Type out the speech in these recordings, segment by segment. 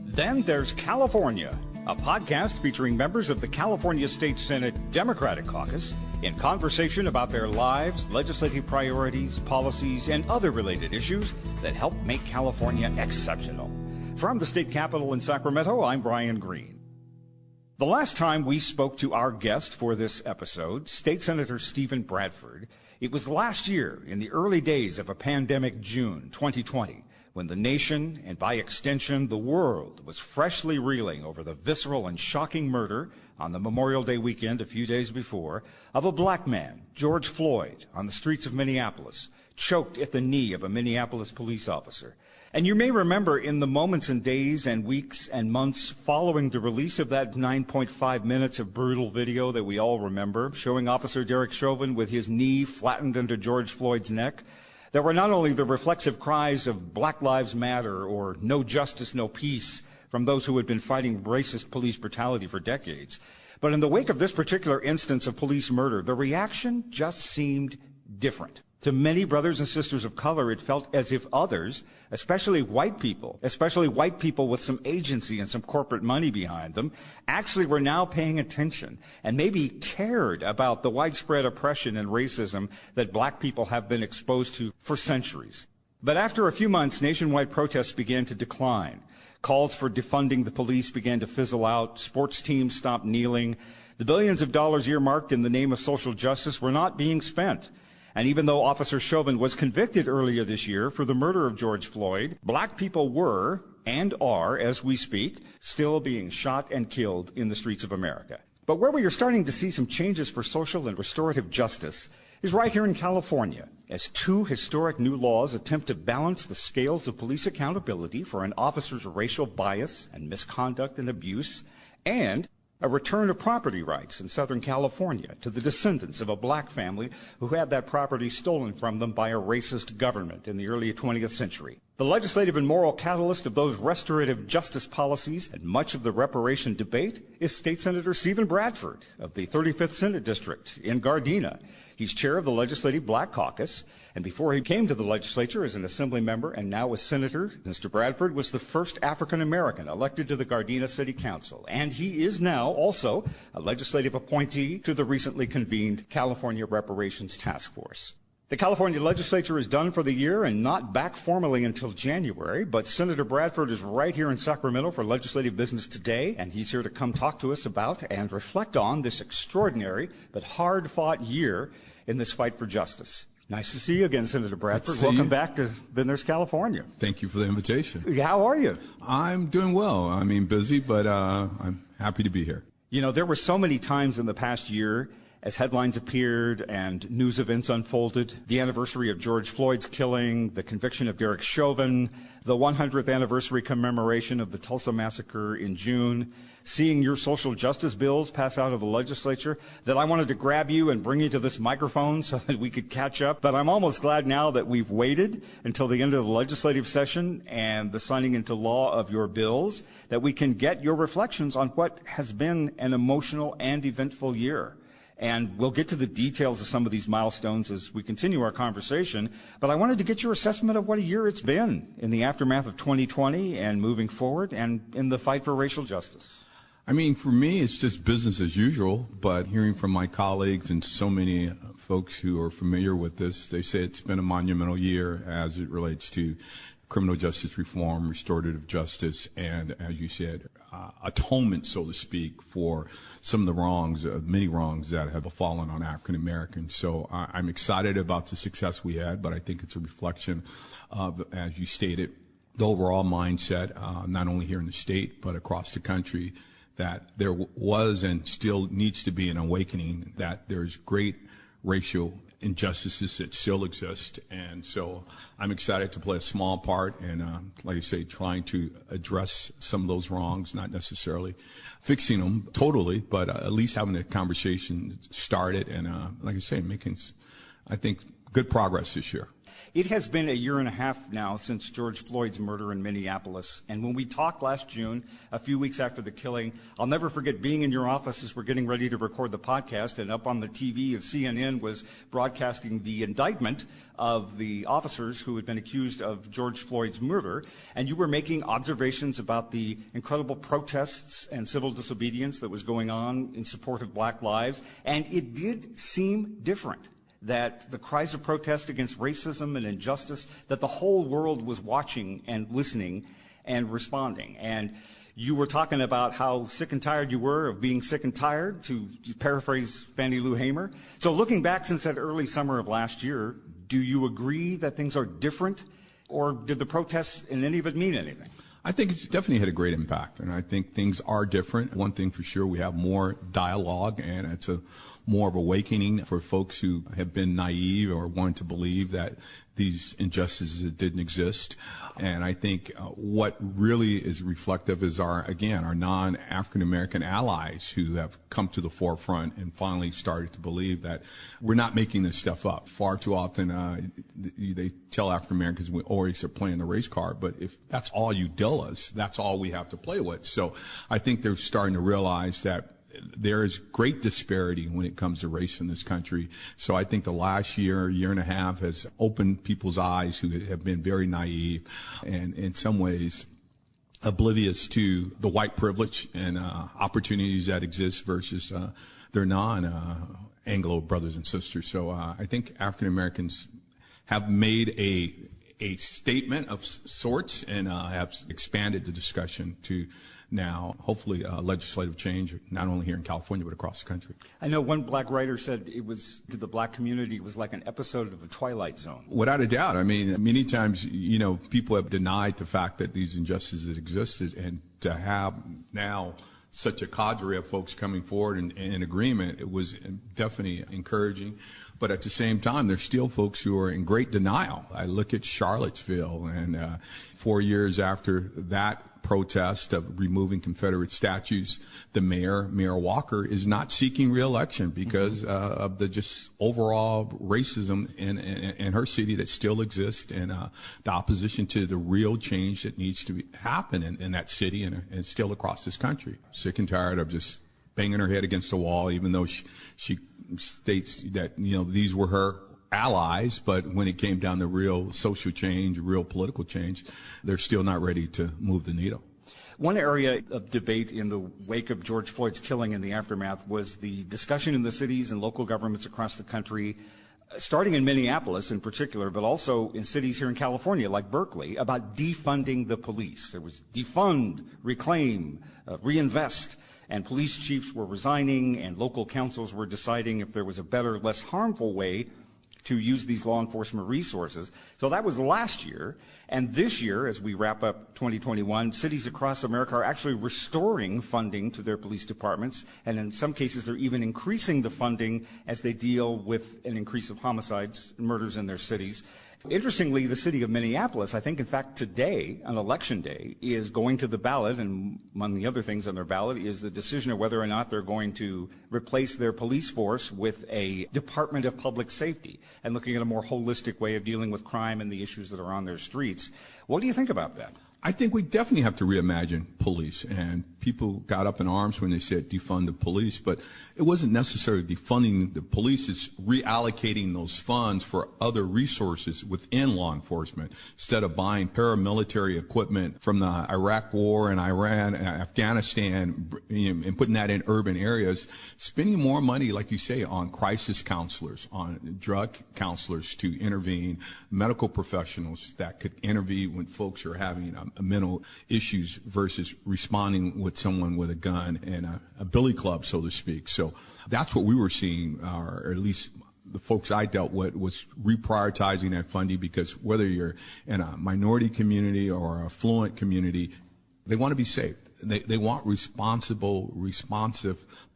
Then there's California, a podcast featuring members of the California State Senate Democratic Caucus in conversation about their lives, legislative priorities, policies, and other related issues that help make California exceptional. From the state capitol in Sacramento, I'm Brian Green. The last time we spoke to our guest for this episode, State Senator Stephen Bradford, it was last year in the early days of a pandemic June 2020, when the nation, and by extension the world, was freshly reeling over the visceral and shocking murder on the Memorial Day weekend a few days before of a black man, George Floyd, on the streets of Minneapolis, choked at the knee of a Minneapolis police officer. And you may remember in the moments and days and weeks and months following the release of that 9.5 minutes of brutal video that we all remember, showing Officer Derek Chauvin with his knee flattened into George Floyd's neck, there were not only the reflexive cries of Black Lives Matter or no justice, no peace from those who had been fighting racist police brutality for decades, but in the wake of this particular instance of police murder, the reaction just seemed different. To many brothers and sisters of color, it felt as if others, especially white people with some agency and some corporate money behind them, actually were now paying attention and maybe cared about the widespread oppression and racism that black people have been exposed to for centuries. But after a few months, nationwide protests began to decline. Calls for defunding the police began to fizzle out. Sports teams stopped kneeling. The billions of dollars earmarked in the name of social justice were not being spent. And even though Officer Chauvin was convicted earlier this year for the murder of George Floyd, black people were, and are, as we speak, still being shot and killed in the streets of America. But where we are starting to see some changes for social and restorative justice is right here in California, as two historic new laws attempt to balance the scales of police accountability for an officer's racial bias and misconduct and abuse, and a return of property rights in Southern California to the descendants of a black family who had that property stolen from them by a racist government in the early 20th century. The legislative and moral catalyst of those restorative justice policies and much of the reparation debate is State Senator Stephen Bradford of the 35th Senate District in Gardena. He's chair of the Legislative Black Caucus, and before he came to the legislature as an assembly member and now as senator, Mr. Bradford was the first African-American elected to the Gardena City Council, and he is now also a legislative appointee to the recently convened California Reparations Task Force. The California legislature is done for the year and not back formally until January, but Senator Bradford is right here in Sacramento for legislative business today, and he's here to come talk to us about and reflect on this extraordinary but hard-fought year in this fight for justice. Nice to see you again, Senator Bradford. Welcome back to Then There's California. Thank you for the invitation. How are you? I'm doing well. I mean, busy, but I'm happy to be here. You know, there were so many times in the past year as headlines appeared and news events unfolded, the anniversary of George Floyd's killing, the conviction of Derek Chauvin, the 100th anniversary commemoration of the Tulsa massacre in June, seeing your social justice bills pass out of the legislature, that I wanted to grab you and bring you to this microphone so that we could catch up. But I'm almost glad now that we've waited until the end of the legislative session and the signing into law of your bills, that we can get your reflections on what has been an emotional and eventful year. And we'll get to the details of some of these milestones as we continue our conversation. But I wanted to get your assessment of what a year it's been in the aftermath of 2020 and moving forward and in the fight for racial justice. I mean, for me, it's just business as usual. But hearing from my colleagues and so many folks who are familiar with this, they say it's been a monumental year as it relates to criminal justice reform, restorative justice, and, as you said, atonement, so to speak, for some of the wrongs, many wrongs that have fallen on African Americans. So I'm excited about the success we had, but I think it's a reflection of, as you stated, the overall mindset, not only here in the state, but across the country, that there was and still needs to be an awakening, that there's great racial injustices that still exist. And so I'm excited to play a small part and, like I say, trying to address some of those wrongs, not necessarily fixing them totally, but at least having a conversation started and, like I say, making, I think, good progress this year. It has been a year and a half now since George Floyd's murder in Minneapolis. And when we talked last June, a few weeks after the killing, I'll never forget being in your office as we're getting ready to record the podcast, and up on the TV of CNN was broadcasting the indictment of the officers who had been accused of George Floyd's murder. And you were making observations about the incredible protests and civil disobedience that was going on in support of black lives. And it did seem different, that the cries of protest against racism and injustice, that the whole world was watching and listening and responding. And you were talking about how sick and tired you were of being sick and tired, to paraphrase Fannie Lou Hamer. So looking back since that early summer of last year, do you agree that things are different, or did the protests in any of it mean anything? I think it's definitely had a great impact, and I think things are different. One thing for sure, we have more dialogue, and it's more of awakening for folks who have been naive or want to believe that these injustices didn't exist. And I think what really is reflective is our non-African American allies who have come to the forefront and finally started to believe that we're not making this stuff up. Far too often they tell African Americans we always are playing the race card, but if that's all you deal us, that's all we have to play with. So I think they're starting to realize that there is great disparity when it comes to race in this country. So I think the last year and a half has opened people's eyes who have been very naive and in some ways oblivious to the white privilege and opportunities that exist versus their non-Anglo brothers and sisters. So I think African Americans have made a statement of sorts and have expanded the discussion to now, hopefully, legislative change, not only here in California, but across the country. I know one black writer said it was, to the black community, it was like an episode of The Twilight Zone. Without a doubt. I mean, many times, people have denied the fact that these injustices existed, and to have now such a cadre of folks coming forward in agreement, it was definitely encouraging. But at the same time, there's still folks who are in great denial. I look at Charlottesville, and 4 years after that protest of removing Confederate statues, the mayor, Mayor Walker, is not seeking re-election because of the just overall racism in her city that still exists, and the opposition to the real change that needs to happen in that city and still across this country. Sick and tired of just banging her head against the wall, even though she states that these were her allies, but when it came down to real social change, real political change, they're still not ready to move the needle. One area of debate in the wake of George Floyd's killing and the aftermath was the discussion in the cities and local governments across the country, starting in Minneapolis in particular, but also in cities here in California like Berkeley, about defunding the police. There was defund, reclaim, reinvest. And police chiefs were resigning, and local councils were deciding if there was a better, less harmful way to use these law enforcement resources. So that was last year. And this year, as we wrap up 2021, cities across America are actually restoring funding to their police departments. And in some cases, they're even increasing the funding as they deal with an increase of homicides and murders in their cities. Interestingly, the city of Minneapolis, I think, in fact, today, on Election Day, is going to the ballot, and among the other things on their ballot is the decision of whether or not they're going to replace their police force with a Department of Public Safety and looking at a more holistic way of dealing with crime and the issues that are on their streets. What do you think about that? I think we definitely have to reimagine police, and people got up in arms when they said defund the police, but it wasn't necessarily defunding the police, it's reallocating those funds for other resources within law enforcement. Instead of buying paramilitary equipment from the Iraq War and Iran and Afghanistan and putting that in urban areas, spending more money, like you say, on crisis counselors, on drug counselors to intervene, medical professionals that could intervene when folks are having mental issues versus responding with someone with a gun and a billy club, so to speak. So that's what we were seeing, or at least the folks I dealt with, was reprioritizing that funding, because whether you're in a minority community or an affluent community, they want to be safe. They want responsive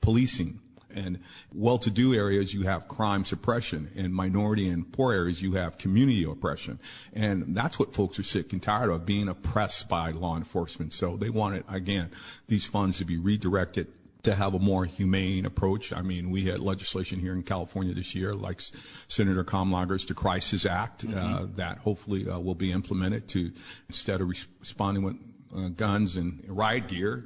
policing. In well-to-do areas, you have crime suppression. In minority and poor areas, you have community oppression. And that's what folks are sick and tired of, being oppressed by law enforcement. So they wanted, again, these funds to be redirected to have a more humane approach. I mean, we had legislation here in California this year, like Senator Kamlager's The Crisis Act, that hopefully will be implemented to, instead of responding with guns and riot gear,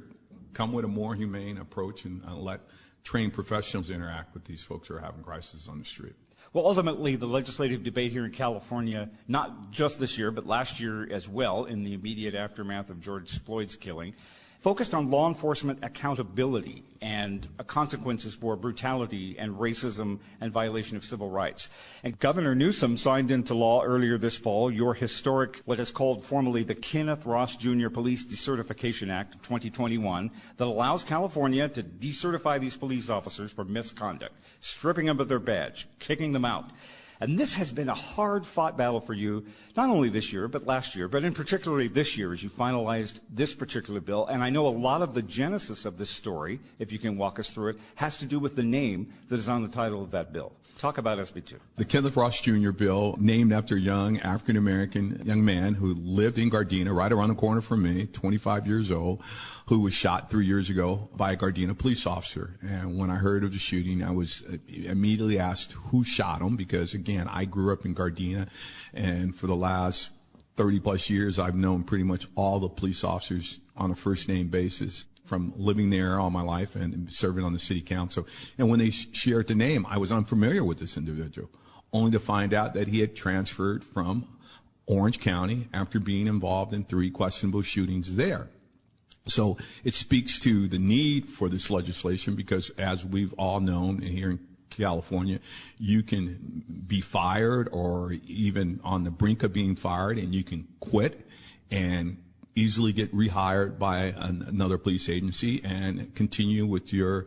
come with a more humane approach and let trained professionals interact with these folks who are having crises on the street. Well, ultimately, the legislative debate here in California, not just this year, but last year as well, in the immediate aftermath of George Floyd's killing, focused on law enforcement accountability and consequences for brutality and racism and violation of civil rights. And Governor Newsom signed into law earlier this fall your historic, what is called formally the Kenneth Ross Jr. Police Decertification Act of 2021, that allows California to decertify these police officers for misconduct, stripping them of their badge, kicking them out. And this has been a hard-fought battle for you, not only this year, but last year, but in particularly this year as you finalized this particular bill. And I know a lot of the genesis of this story, if you can walk us through it, has to do with the name that is on the title of that bill. Talk about SB2. The Kenneth Ross Jr. bill, named after a young African-American young man who lived in Gardena, right around the corner from me, 25 years old, who was shot 3 years ago by a Gardena police officer. And when I heard of the shooting, I was immediately asked who shot him, because, again, I grew up in Gardena, and for the last 30-plus years, I've known pretty much all the police officers on a first-name basis, from living there all my life and serving on the city council. And when they shared the name, I was unfamiliar with this individual, only to find out that he had transferred from Orange County after being involved in 3 questionable shootings there. So it speaks to the need for this legislation, because as we've all known here in California, you can be fired or even on the brink of being fired, and you can quit and easily get rehired by another police agency and continue with your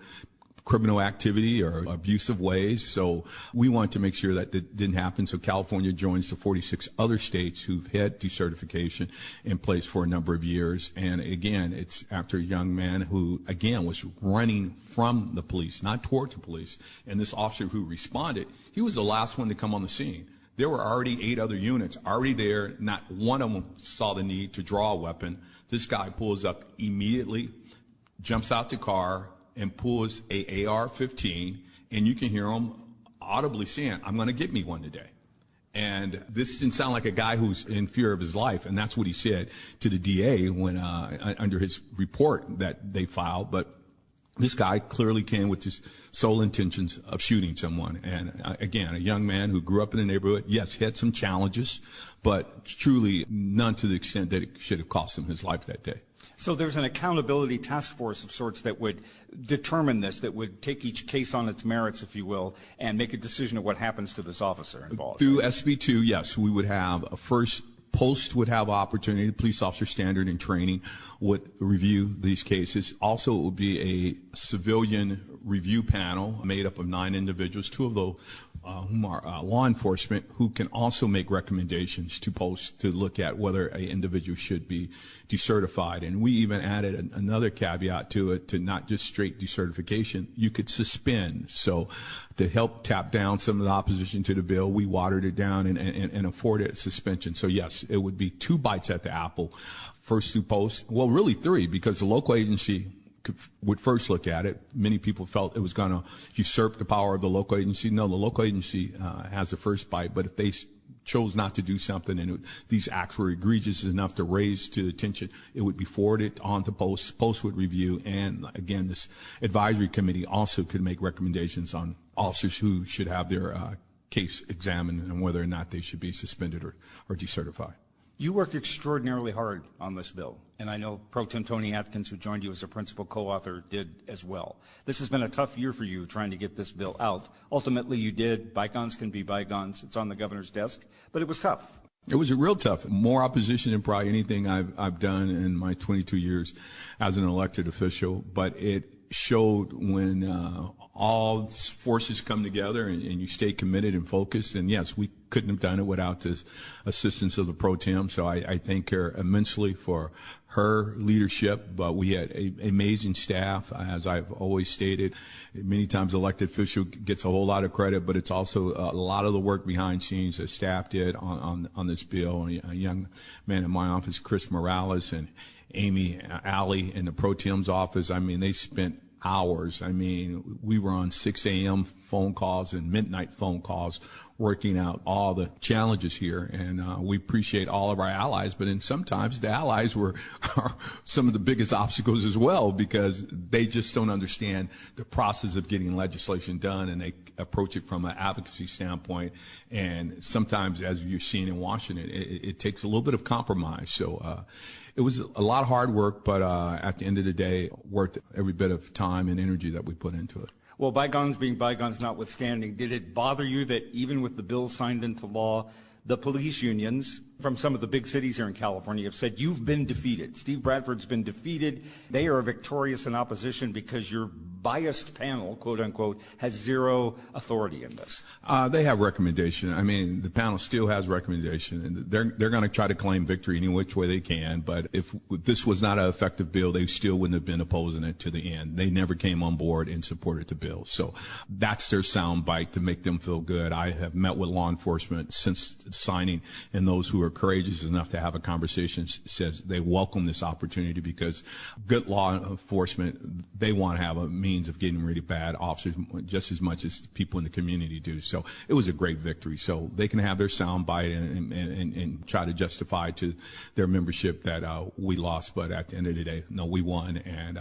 criminal activity or abusive ways. So we want to make sure that didn't happen. So California joins the 46 other states who've had decertification in place for a number of years. And again, it's after a young man who, again, was running from the police, not towards the police. And this officer who responded, he was the last one to come on the scene. There were already 8 other units already there. Not one of them saw the need to draw a weapon. This guy pulls up immediately, jumps out the car, and pulls a AR-15, and you can hear him audibly saying, "I'm going to get me one today." And this didn't sound like a guy who's in fear of his life, and that's what he said to the DA when under his report that they filed. But this guy clearly came with his sole intentions of shooting someone. And again, a young man who grew up in the neighborhood, yes, had some challenges, but truly none to the extent that it should have cost him his life that day. So there's an accountability task force of sorts that would determine this, that would take each case on its merits, if you will, and make a decision of what happens to this officer involved. Through SB2, yes, we would have a first Post would have opportunity, police officer standard and training would review these cases. Also, it would be a civilian review panel made up of 9 individuals, 2 of those whom are law enforcement, who can also make recommendations to Post to look at whether an individual should be decertified. And we even added another caveat to it, to not just straight decertification, you could suspend. So to help tap down some of the opposition to the bill, we watered it down and afforded suspension. So yes, it would be 2 bites at the apple, first through Post. Well, really 3, because the local agency would first look at it. Many people felt it was going to usurp the power of the local agency. No, the local agency has the first bite, but if they chose not to do something and these acts were egregious enough to raise to attention, it would be forwarded on to Post. Post would review, and again, this advisory committee also could make recommendations on officers who should have their case examined and whether or not they should be suspended or decertified. You worked extraordinarily hard on this bill, and I know Pro Tem Tony Atkins, who joined you as a principal co-author, did as well. This has been a tough year for you trying to get this bill out. Ultimately, you did. Bygones can be bygones. It's on the governor's desk, but it was tough. It was real tough. More opposition than probably anything I've done in my 22 years as an elected official, but it showed when all forces come together and you stay committed and focused. And yes, we couldn't have done it without the assistance of the pro tem. So I thank her immensely for her leadership. But we had an amazing staff, as I've always stated. Many times elected official gets a whole lot of credit, but it's also a lot of the work behind scenes that staff did on this bill. A young man in my office, Chris Morales, and Amy Alley in the pro tem's office. I mean, they spent hours. I mean, we were on 6 a.m. phone calls and midnight phone calls working out all the challenges here. And we appreciate all of our allies, but then sometimes the allies are some of the biggest obstacles as well, because they just don't understand the process of getting legislation done, and they approach it from an advocacy standpoint. And sometimes, as you're seeing in Washington, it takes a little bit of compromise. So it was a lot of hard work, but at the end of the day, worth every bit of time and energy that we put into it. Well, bygones being bygones notwithstanding, did it bother you that even with the bill signed into law, the police unions from some of the big cities here in California have said, you've been defeated. Steve Bradford's been defeated. They are victorious in opposition because your biased panel, quote unquote, has zero authority in this? They have recommendation. I mean, the panel still has recommendation, and they're going to try to claim victory any which way they can. But if this was not an effective bill, they still wouldn't have been opposing it to the end. They never came on board and supported the bill. So that's their soundbite to make them feel good. I have met with law enforcement since signing, and those who are courageous enough to have a conversation says they welcome this opportunity, because good law enforcement, they want to have a means of getting rid of bad officers just as much as people in the community do. So it was a great victory. So they can have their soundbite and try to justify to their membership that we lost, but at the end of the day, no, we won. And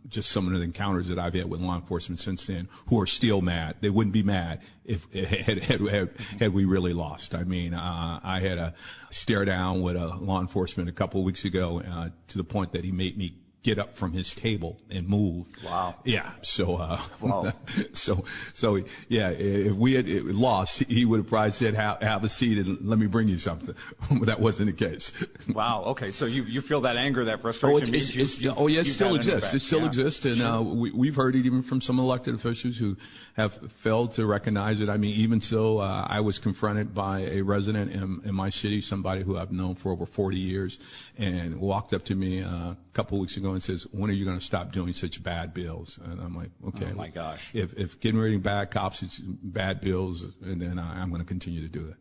just some of the encounters that I've had with law enforcement since then, who are still mad. They wouldn't be mad if had we really lost. I mean, I had a stare down with a law enforcement a couple of weeks ago to the point that he made me get up from his table and move. Wow. Yeah. So, wow. so yeah, if we had lost, he would have probably said, have a seat and let me bring you something. That wasn't the case. Wow. Okay. So you feel that anger, that frustration. It still exists. It still exists. And, sure. We've heard it even from some elected officials who have failed to recognize it. I mean, even so, I was confronted by a resident in my city, somebody who I've known for over 40 years, and walked up to me a couple of weeks ago and says, when are you going to stop doing such bad bills? And I'm like, okay. Oh my gosh. If getting rid of bad cops is bad bills, and then I'm going to continue to do it.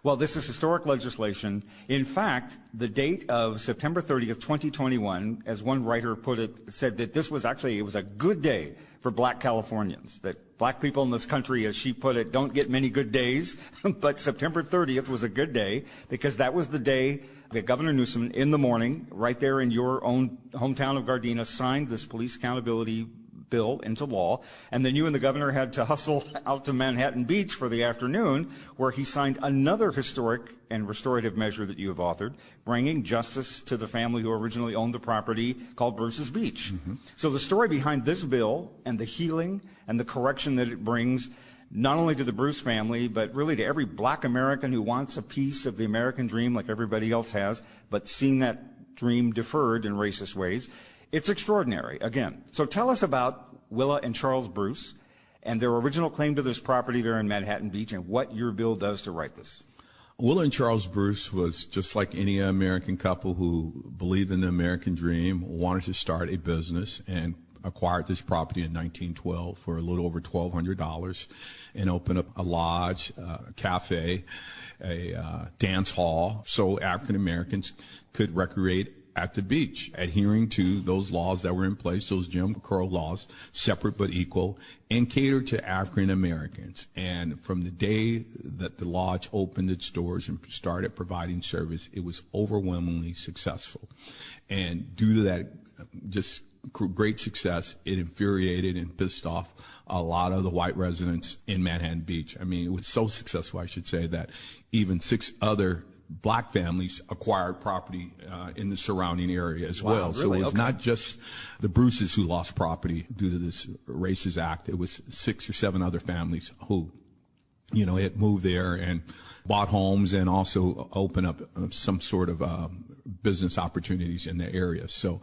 Well, this is historic legislation. In fact, the date of September 30th, 2021, as one writer put it, said that this was actually, it was a good day for black Californians, that black people in this country, as she put it, don't get many good days, but September 30th was a good day because that was the day that Governor Newsom, in the morning, right there in your own hometown of Gardena, signed this police accountability bill into law, and then you and the governor had to hustle out to Manhattan Beach for the afternoon, where he signed another historic and restorative measure that you have authored, bringing justice to the family who originally owned the property called Bruce's Beach. Mm-hmm. So the story behind this bill and the healing and the correction that it brings, not only to the Bruce family, but really to every black American who wants a piece of the American dream like everybody else has, but seen that dream deferred in racist ways, it's extraordinary, again. So tell us about Willa and Charles Bruce and their original claim to this property there in Manhattan Beach and what your bill does to right this. Willa and Charles Bruce was just like any American couple who believed in the American dream, wanted to start a business, and acquired this property in 1912 for a little over $1,200 and opened up a lodge, a cafe, a dance hall, so African Americans could recreate at the beach, adhering to those laws that were in place, those Jim Crow laws, separate but equal, and catered to African Americans. And from the day that the lodge opened its doors and started providing service, it was overwhelmingly successful. And due to that just great success, it infuriated and pissed off a lot of the white residents in Manhattan Beach. I mean, it was so successful, I should say, that even 6 other black families acquired property in the surrounding area as well. Really? So it was not just the Bruces who lost property due to this racist act. It was 6 or 7 other families who, had moved there and bought homes and also opened up some sort of business opportunities in the area. So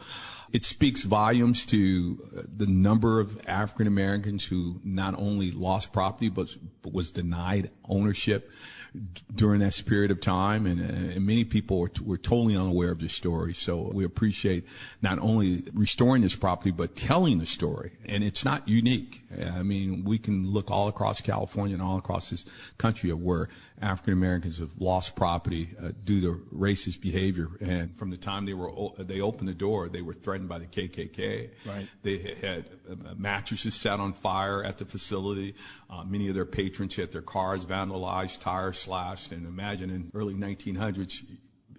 it speaks volumes to the number of African Americans who not only lost property but was denied ownership during that period of time, and many people were totally unaware of the story. So we appreciate not only restoring this property, but telling the story. And it's not unique. I mean, we can look all across California and all across this country of where African Americans have lost property due to racist behavior. And from the time they opened the door, they were threatened by the KKK. Right. They had mattresses set on fire at the facility. Many of their patrons had their cars vandalized, tires slashed. And imagine in early 1900s,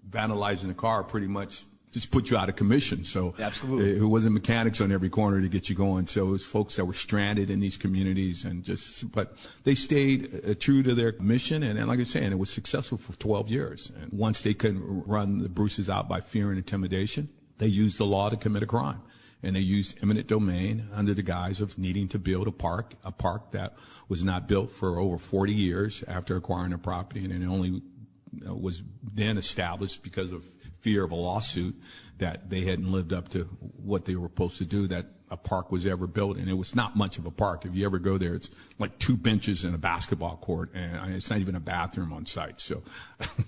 vandalizing a car pretty much just put you out of commission. So absolutely, it wasn't mechanics on every corner to get you going. So it was folks that were stranded in these communities, but they stayed true to their mission. And like I was saying, it was successful for 12 years. And once they couldn't run the Bruces out by fear and intimidation, they used the law to commit a crime. And they used eminent domain under the guise of needing to build a park that was not built for over 40 years after acquiring the property, and it only was then established because of fear of a lawsuit that they hadn't lived up to what they were supposed to do, that a park was ever built. And it was not much of a park. If you ever go there, it's like 2 benches and a basketball court, and it's not even a bathroom on site. So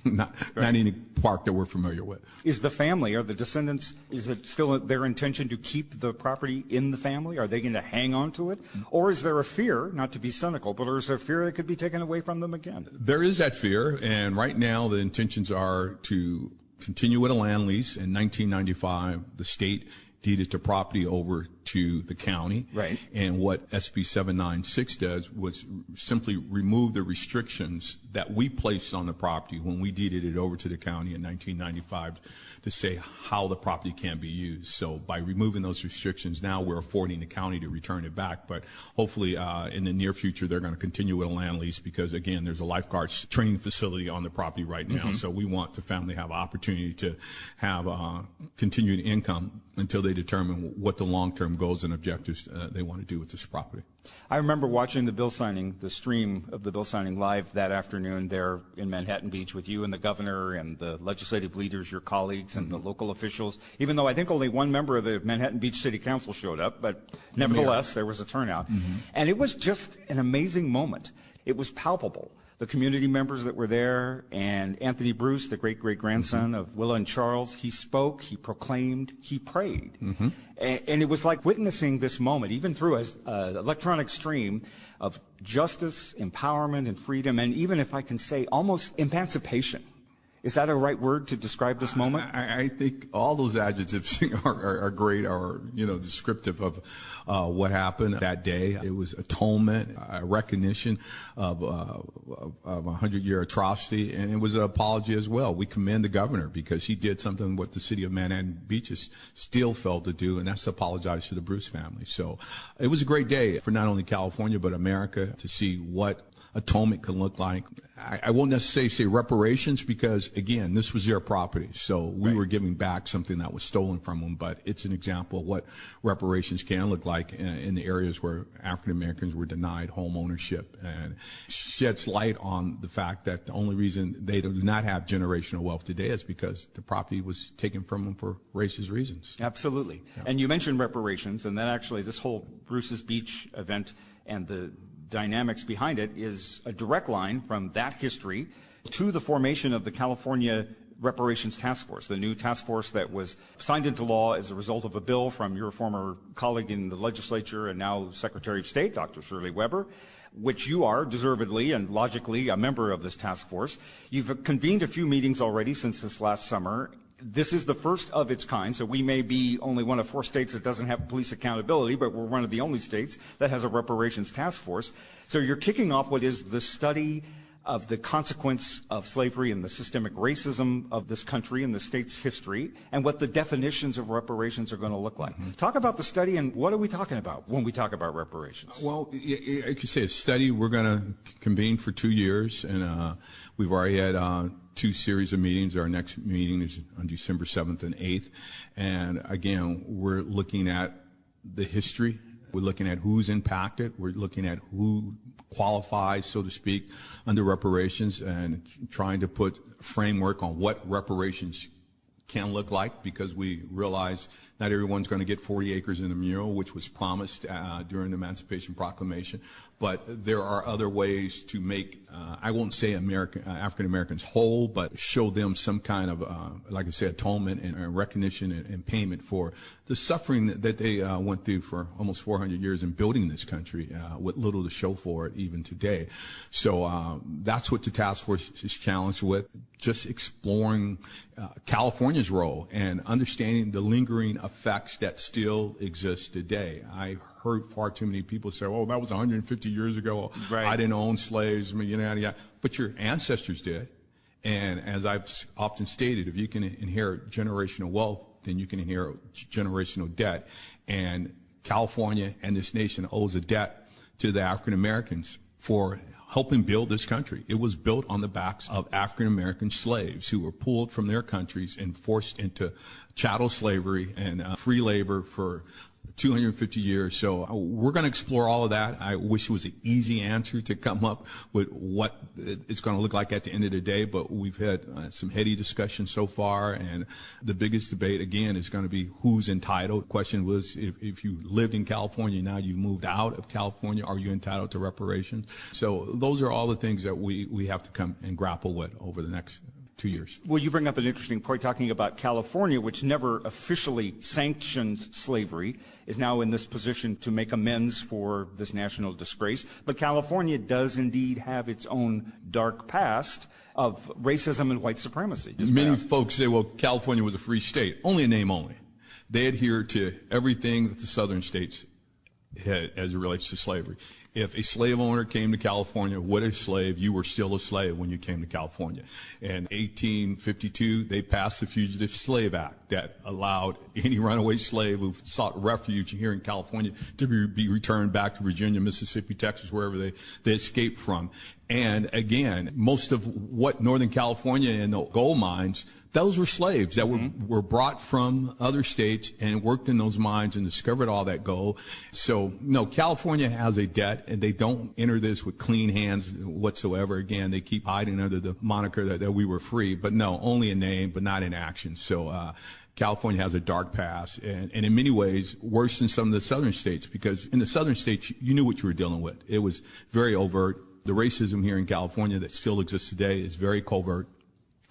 not any park that we're familiar with. Is the family, or the descendants, is it still their intention to keep the property in the family? Are they going to hang on to it? Or is there a fear, not to be cynical, but is there a fear that it could be taken away from them again? There is that fear, and right now the intentions are to continue with a land lease. In 1995, the state deeded the property over to the county. Right. And what SB 796 does was simply remove the restrictions that we placed on the property when we deeded it over to the county in 1995 to say how the property can be used. So by removing those restrictions, now we're affording the county to return it back. But hopefully in the near future, they're going to continue with a land lease because, again, there's a lifeguards training facility on the property right now. Mm-hmm. So we want the family to have opportunity to have continued income until they determine what the long-term goals and objectives they want to do with this property. I remember watching the bill signing, the stream of the bill signing live that afternoon there in Manhattan Beach with you and the governor and the legislative leaders, your colleagues, and the local officials, even though I think only one member of the Manhattan Beach City Council showed up, but nevertheless, there was a turnout. Mm-hmm. And it was just an amazing moment. It was palpable. The community members that were there, and Anthony Bruce, the great-great-grandson of Willa and Charles, he spoke, he proclaimed, he prayed. Mm-hmm. And it was like witnessing this moment, even through an electronic stream, of justice, empowerment, and freedom, and even, if I can say, almost emancipation. Is that a right word to describe this moment? I think all those adjectives are great, or descriptive of what happened that day. It was atonement, a recognition of a 100-year atrocity, and it was an apology as well. We commend the governor because he did something what the city of Manhattan Beach still failed to do, and that's to apologize to the Bruce family. So it was a great day for not only California but America to see what atonement can look like. I won't necessarily say reparations because, again, this was their property. So we were giving back something that was stolen from them, but it's an example of what reparations can look like in the areas where African Americans were denied home ownership, and sheds light on the fact that the only reason they do not have generational wealth today is because the property was taken from them for racist reasons. Absolutely. Yeah. And you mentioned reparations, and then actually this whole Bruce's Beach event and the dynamics behind it is a direct line from that history to the formation of the California Reparations Task Force, the new task force that was signed into law as a result of a bill from your former colleague in the legislature and now Secretary of State, Dr. Shirley Weber, which you are deservedly and logically a member of this task force. You've convened a few meetings already since this last summer. This is the first of its kind, so we may be only one of 4 states that doesn't have police accountability, but we're one of the only states that has a reparations task force. So you're kicking off what is the study of the consequence of slavery and the systemic racism of this country and the state's history, and what the definitions of reparations are going to look like. Mm-hmm. Talk about the study, and what are we talking about when we talk about reparations? Well, I could say a study. We're going to convene for 2 years, and we've already had 2 series of meetings. Our next meeting is on December 7th and 8th. And again, we're looking at the history. We're looking at who's impacted. We're looking at who qualifies, so to speak, under reparations, and trying to put a framework on what reparations can look like, because we realize not everyone's going to get 40 acres in a mural, which was promised during the Emancipation Proclamation. But there are other ways to make, I won't say African Americans whole, but show them some kind of, like I said, atonement and recognition and payment for the suffering that they went through for almost 400 years in building this country, with little to show for it even today. So that's what the task force is challenged with, just exploring California's role and understanding the lingering effects that still exist today. I heard far too many people say, "Oh, that was 150 years ago. Right. I didn't own slaves." I mean, yeah. But your ancestors did. And as I've often stated, if you can inherit generational wealth, then you can inherit generational debt. And California and this nation owes a debt to the African Americans for helping build this country. It was built on the backs of African American slaves who were pulled from their countries and forced into chattel slavery and free labor for 250 years. So we're going to explore all of that. I wish it was an easy answer to come up with what it's going to look like at the end of the day, but we've had some heady discussion so far, and the biggest debate, again, is going to be who's entitled. The question was, if you lived in California, now you moved out of California, are you entitled to reparations? So those are all the things that we have to come and grapple with over the next 2 years. Well, you bring up an interesting point talking about California, which never officially sanctioned slavery, is now in this position to make amends for this national disgrace. But California does indeed have its own dark past of racism and white supremacy. Many folks say, well, California was a free state. Only a name only. They adhere to everything that the southern states had as it relates to slavery. If a slave owner came to California with a slave, you were still a slave when you came to California. In 1852, they passed the Fugitive Slave Act that allowed any runaway slave who sought refuge here in California to be returned back to Virginia, Mississippi, Texas, wherever they escaped from. And again, most of what Northern California and the gold mines, those were slaves that were brought from other states and worked in those mines and discovered all that gold. So, no, California has a debt, and they don't enter this with clean hands whatsoever. Again, they keep hiding under the moniker that we were free. But no, only in name, but not in action. So California has a dark past, and in many ways worse than some of the southern states, because in the southern states, you knew what you were dealing with. It was very overt. The racism here in California that still exists today is very covert,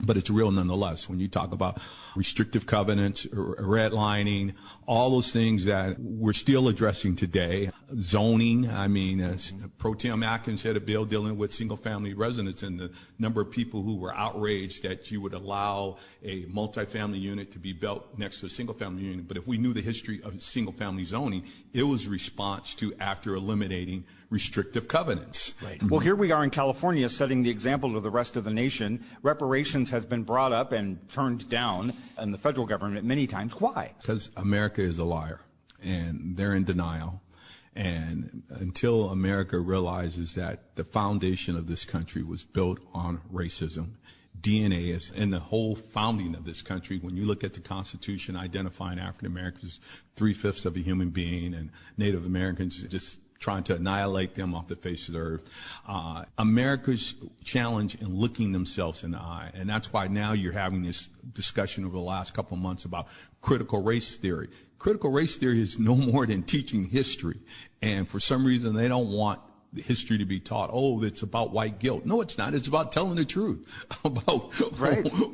but it's real nonetheless. When you talk about restrictive covenants, redlining, all those things that we're still addressing today, zoning. I mean, Pro Tem Atkins had a bill dealing with single-family residents and the number of people who were outraged that you would allow a multifamily unit to be built next to a single-family unit. But if we knew the history of single-family zoning, it was a response to after eliminating restrictive covenants. Right. Well, here we are in California setting the example to the rest of the nation. Reparations has been brought up and turned down in the federal government many times. Why? Because America is a liar, and they're in denial. And until America realizes that the foundation of this country was built on racism, DNA is in the whole founding of this country. When you look at the Constitution identifying African Americans, 3/5 of a human being, and Native Americans just trying to annihilate them off the face of the earth. America's challenge in looking themselves in the eye. And that's why now you're having this discussion over the last couple of months about critical race theory. Critical race theory is no more than teaching history. And for some reason, they don't want the history to be taught. Oh, it's about white guilt. No, it's not. It's about telling the truth about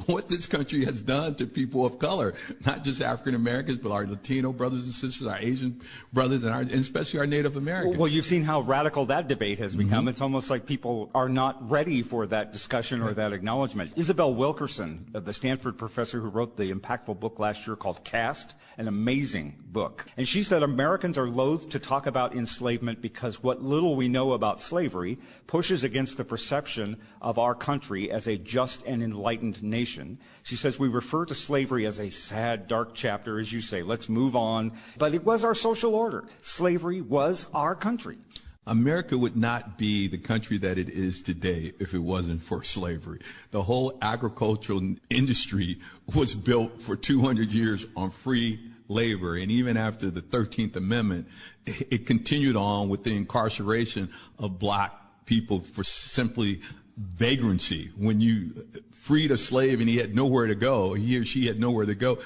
what this country has done to people of color, not just African Americans, but our Latino brothers and sisters, our Asian brothers, and especially our Native Americans. Well, you've seen how radical that debate has become. It's almost like people are not ready for that discussion or that acknowledgement. Isabel Wilkerson, the Stanford professor who wrote the impactful book last year called Caste, an amazing book. And she said Americans are loath to talk about enslavement because what little we know about slavery pushes against the perception of our country as a just and enlightened nation. She says we refer to slavery as a sad, dark chapter, as you say. Let's move on. But it was our social order. Slavery was our country. America would not be the country that it is today if it wasn't for slavery. The whole agricultural industry was built for 200 years on free labor, and even after the 13th Amendment, it continued on with the incarceration of black people for simply vagrancy. When you freed a slave and he had nowhere to go, he or she had nowhere to go,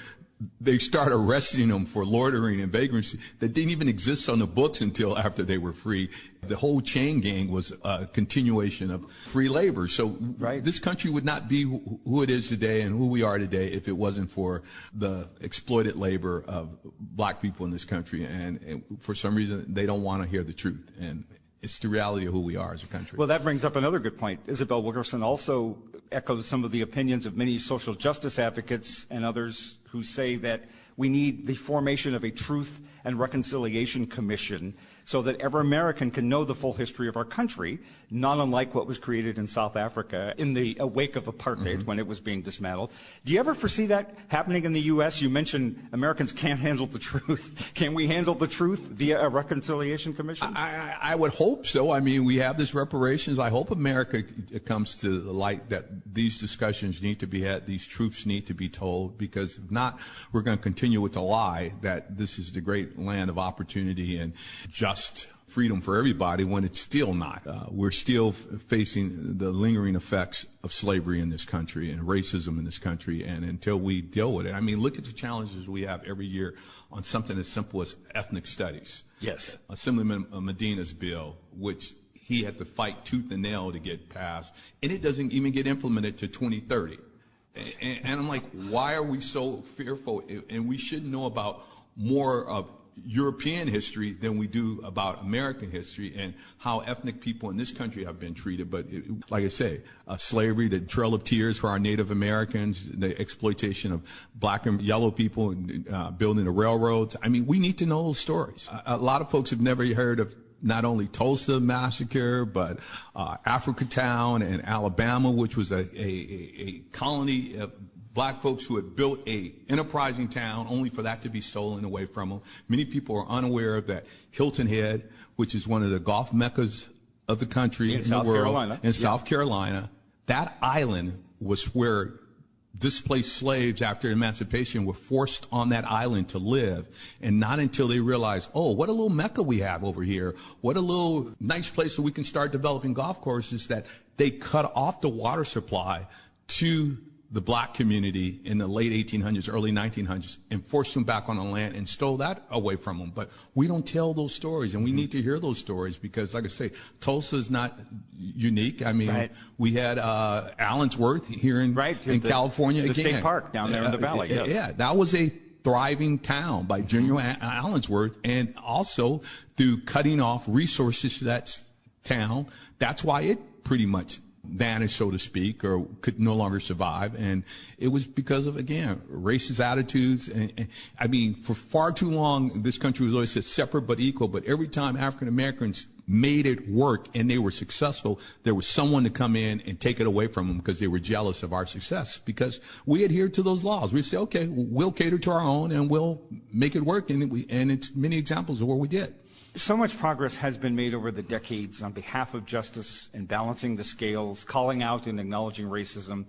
they start arresting them for loitering and vagrancy that didn't even exist on the books until after they were free. The whole chain gang was a continuation of free labor. So this country would not be who it is today and who we are today if it wasn't for the exploited labor of black people in this country. And for some reason, they don't want to hear the truth. And it's the reality of who we are as a country. Well, that brings up another good point. Isabel Wilkerson also echoes some of the opinions of many social justice advocates and others who say that we need the formation of a Truth and Reconciliation Commission so that every American can know the full history of our country, not unlike what was created in South Africa in the wake of apartheid when it was being dismantled. Do you ever foresee that happening in the U.S.? You mentioned Americans can't handle the truth. Can we handle the truth via a Reconciliation Commission? I would hope so. I mean, we have this reparations. I hope America comes to the light that these discussions need to be had, these truths need to be told, because if not, we're going to continue with the lie that this is the great land of opportunity and just freedom for everybody when it's still not. We're still facing the lingering effects of slavery in this country and racism in this country. And until we deal with it, I mean, look at the challenges we have every year on something as simple as ethnic studies. Yes. Assemblyman Medina's bill, which he had to fight tooth and nail to get passed, and it doesn't even get implemented to 2030. And I'm like, why are we so fearful? And we should know about more of European history than we do about American history and how ethnic people in this country have been treated. But like I say, slavery, the Trail of Tears for our Native Americans, the exploitation of black and yellow people, building the railroads. I mean, we need to know those stories. A lot of folks have never heard of not only Tulsa Massacre, but Africatown and Alabama, which was a colony of black folks who had built a enterprising town only for that to be stolen away from them. Many people are unaware of that Hilton Head, which is one of the golf meccas of the country in the world. In South Carolina. That island was where displaced slaves after emancipation were forced on that island to live, and not until they realized, oh, what a little mecca we have over here, what a little nice place where we can start developing golf courses, that they cut off the water supply to the black community in the late 1800s, early 1900s, and forced them back on the land and stole that away from them. But we don't tell those stories, and we need to hear those stories because, like I say, Tulsa is not unique. I mean, we had Allensworth here in California. The state park down there in the valley, yes. Yeah, that was a thriving town by General Allensworth, and also through cutting off resources to that town, that's why it pretty much vanished, so to speak, or could no longer survive. And it was because of, again, racist attitudes. And I mean, for far too long, this country was always said separate but equal. But every time African Americans made it work and they were successful, there was someone to come in and take it away from them because they were jealous of our success. Because we adhered to those laws. We say, okay, we'll cater to our own and we'll make it work. And it's many examples of where we did. So much progress has been made over the decades on behalf of justice and balancing the scales, calling out and acknowledging racism.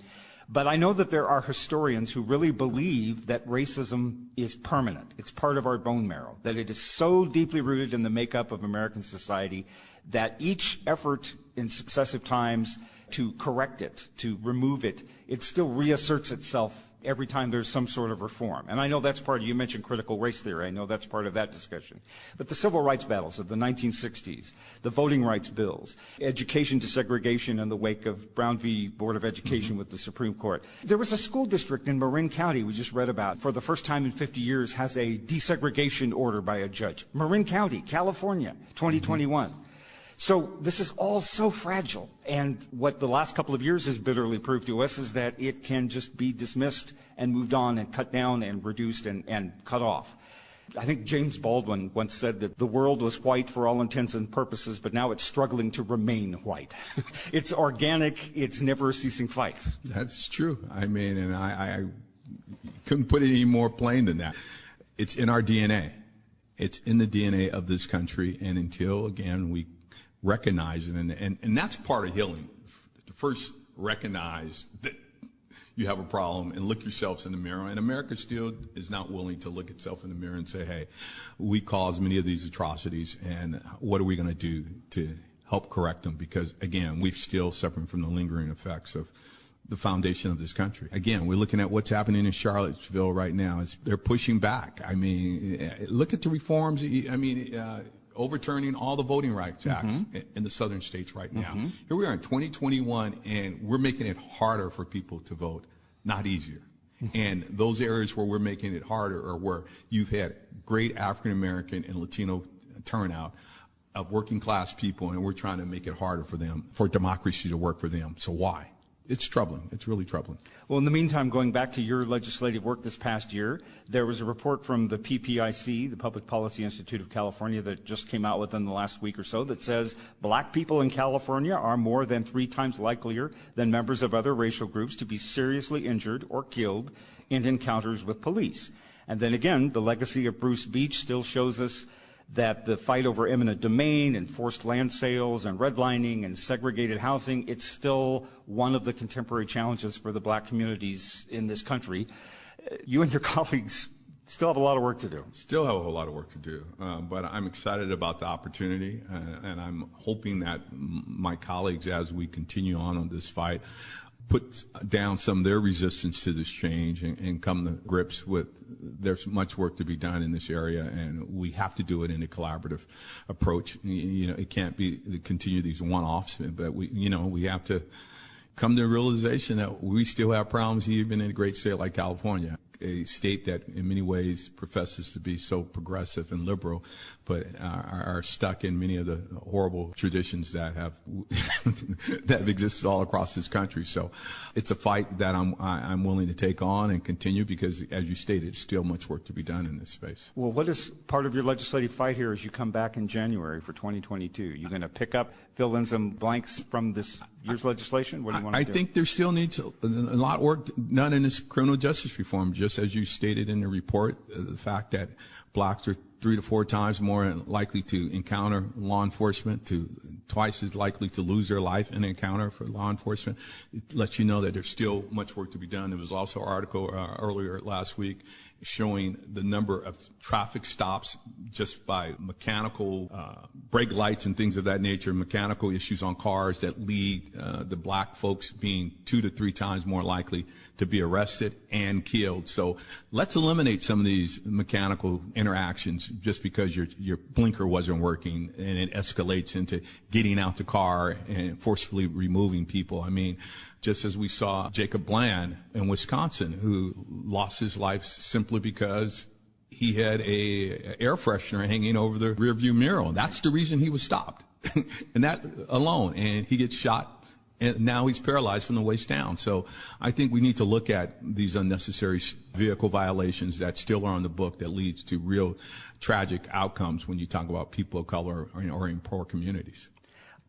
But I know that there are historians who really believe that racism is permanent. It's part of our bone marrow, that it is so deeply rooted in the makeup of American society that each effort in successive times to correct it, to remove it, it still reasserts itself every time there's some sort of reform. And I know that's part of, you mentioned critical race theory, I know that's part of that discussion. But the civil rights battles of the 1960s, the voting rights bills, education desegregation in the wake of Brown v. Board of Education with the Supreme Court. There was a school district in Marin County we just read about, for the first time in 50 years, has a desegregation order by a judge. Marin County, California, 2021. So this is all so fragile, and what the last couple of years has bitterly proved to us is that it can just be dismissed and moved on and cut down and reduced and cut off. I think James Baldwin once said that the world was white for all intents and purposes, but now it's struggling to remain white. It's organic, it's never-ceasing fights. That's true. I mean, and I couldn't put it any more plain than that. It's in our DNA. It's in the DNA of this country, and until, again, we recognize it, and that's part of healing. To first recognize that you have a problem and look yourselves in the mirror. And America still is not willing to look itself in the mirror and say, hey, we caused many of these atrocities, and what are we going to do to help correct them because, again, we're still suffering from the lingering effects of the foundation of this country. Again, we're looking at what's happening in Charlottesville right now. They're pushing back. I mean, look at the reforms. I mean, overturning all the voting rights acts in the southern states right now. Here we are in 2021, and we're making it harder for people to vote, not easier. And those areas where we're making it harder are where you've had great African American and Latino turnout of working class people, and we're trying to make it harder for them, for democracy to work for them. So why? It's troubling. It's really troubling. Well, in the meantime, going back to your legislative work this past year, there was a report from the PPIC, the Public Policy Institute of California, that just came out within the last week or so that says black people in California are more than 3 times likelier than members of other racial groups to be seriously injured or killed in encounters with police. And then again, the legacy of Bruce Beach still shows us that the fight over eminent domain and forced land sales and redlining and segregated housing, it's still one of the contemporary challenges for the black communities in this country. You and your colleagues still have a lot of work to do. Still have a whole lot of work to do, but I'm excited about the opportunity, and I'm hoping that my colleagues, as we continue on this fight, put down some of their resistance to this change and come to grips with there's much work to be done in this area, and we have to do it in a collaborative approach. You know, it can't be continue these one-offs, but we have to come to the realization that we still have problems even in a great state like California, a state that in many ways professes to be so progressive and liberal, but are stuck in many of the horrible traditions that have that have existed all across this country. So it's a fight that I'm willing to take on and continue because, as you stated, still much work to be done in this space. Well, what is part of your legislative fight here as you come back in January for 2022? You're going to pick up, fill in some blanks from this year's legislation? What do you want to do? I think there still needs a lot of work done in this criminal justice reform, just as you stated in the report, the fact that blacks are 3 to 4 times more likely to encounter law enforcement, to twice as likely to lose their life in an encounter for law enforcement. It lets you know that there's still much work to be done. There was also an article earlier last week showing the number of traffic stops just by mechanical brake lights and things of that nature, mechanical issues on cars that lead the black folks being 2 to 3 times more likely to be arrested and killed. So let's eliminate some of these mechanical interactions just because your blinker wasn't working, and it escalates into getting out the car and forcefully removing people. I mean, just as we saw Jacob Bland in Wisconsin, who lost his life simply because he had a air freshener hanging over the rearview mirror. That's the reason he was stopped, and that alone. And he gets shot, and now he's paralyzed from the waist down. So I think we need to look at these unnecessary vehicle violations that still are on the book that leads to real tragic outcomes when you talk about people of color or in poor communities.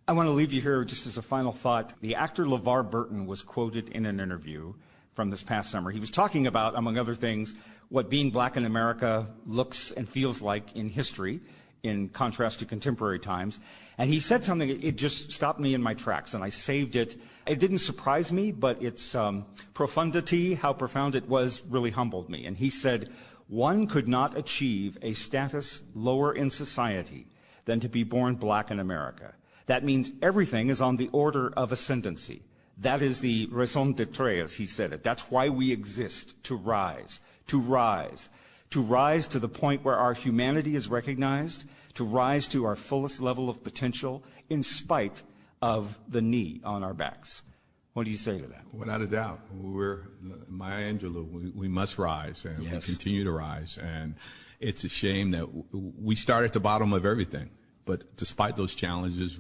I want to leave you here just as a final thought. The actor LeVar Burton was quoted in an interview from this past summer. He was talking about, among other things, what being black in America looks and feels like in history, in contrast to contemporary times. And he said something, it just stopped me in my tracks, and I saved it. It didn't surprise me, but its profundity, how profound it was, really humbled me. And he said, "One could not achieve a status lower in society than to be born black in America. That means everything is on the order of ascendancy. That is the raison d'etre, as he said it. That's why we exist, to rise, to rise, to rise to the point where our humanity is recognized, to rise to our fullest level of potential in spite of the knee on our backs." What do you say to that? Without a doubt. Maya Angelou, we must rise, and Yes. we continue to rise. And it's a shame that we start at the bottom of everything. But despite those challenges,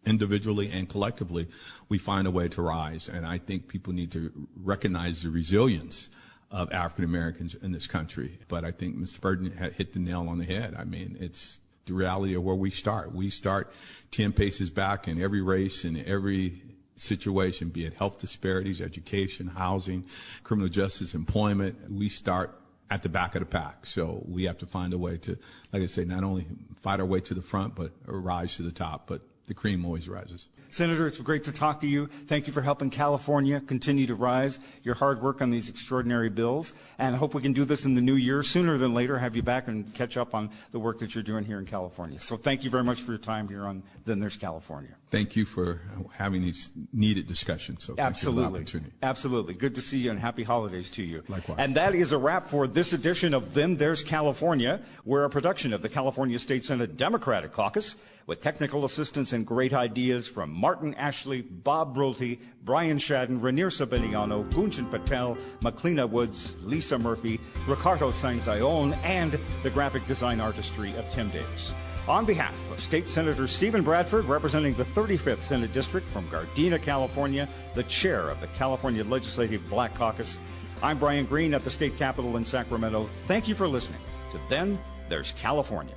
individually and collectively, we find a way to rise. And I think people need to recognize the resilience of African Americans in this country. But I think Ms. Burton hit the nail on the head. I mean, it's the reality of where we start. We start 10 paces back in every race, in every situation, be it health disparities, education, housing, criminal justice, employment. We start at the back of the pack. So we have to find a way to, like I say, not only fight our way to the front, but rise to the top. But the cream always rises. Senator, it's great to talk to you. Thank you for helping California continue to rise, your hard work on these extraordinary bills, and I hope we can do this in the new year, sooner than later, have you back and catch up on the work that you're doing here in California. So thank you very much for your time here on Then There's California. Thank you for having these needed discussions. So Absolutely. Thank you for the opportunity. Absolutely. Good to see you, and happy holidays to you. Likewise. And that is a wrap for this edition of Then There's California. We're a production of the California State Senate Democratic Caucus, with technical assistance and great ideas from Martin Ashley, Bob Brulte, Brian Shadden, Rainier Sabiniano, Gunjan Patel, Maclina Woods, Lisa Murphy, Ricardo Sainz-Ion, and the graphic design artistry of Tim Davis. On behalf of State Senator Stephen Bradford, representing the 35th Senate District from Gardena, California, the chair of the California Legislative Black Caucus, I'm Brian Green at the State Capitol in Sacramento. Thank you for listening to Then There's California.